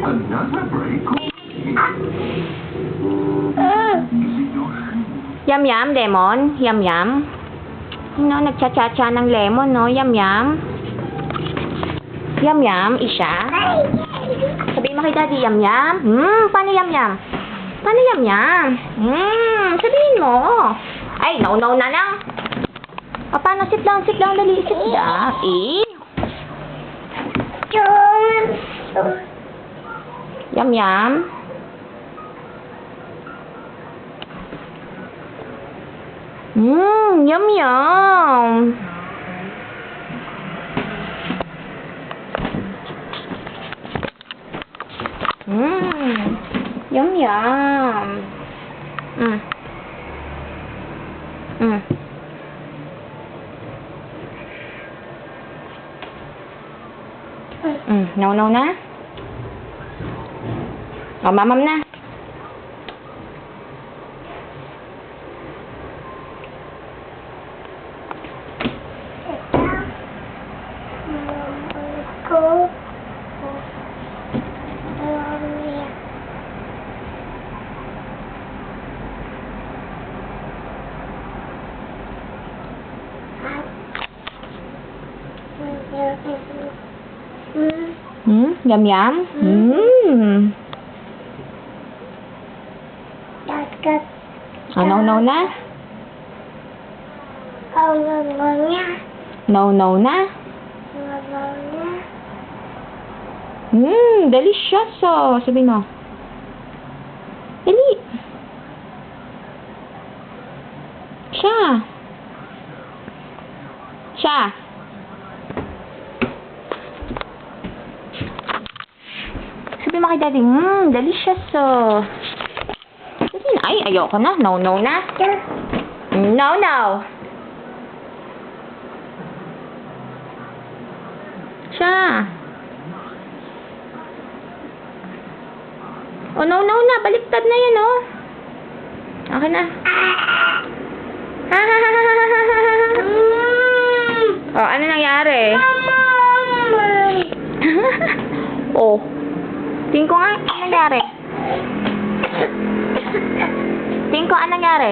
Another break. Yum yum, lemon. Yum yum. No, nagcha-cha-cha ng lemon, no? Yum yum. Yum yum, isa. Sabihin mo kay daddy, yum yum. Paano yum yum? Paano yum yum? Sabihin mo. Ay, no na lang. O, paano? Sit down, dali. Sit down. Yum yum. Yum yum. Yum yum. No na. O, mamam na. Yum yum. No na. No na. Delicious. Sabi mo. Dali. Siya. Sabi mo kay daddy, delicious. Ay, ayoko na. No na. No. Siya. Oh, no na. Baliktad na yan, oh. Okay na. Oh, ano nangyari? Oh. Tingin ko nga, ano nangyari?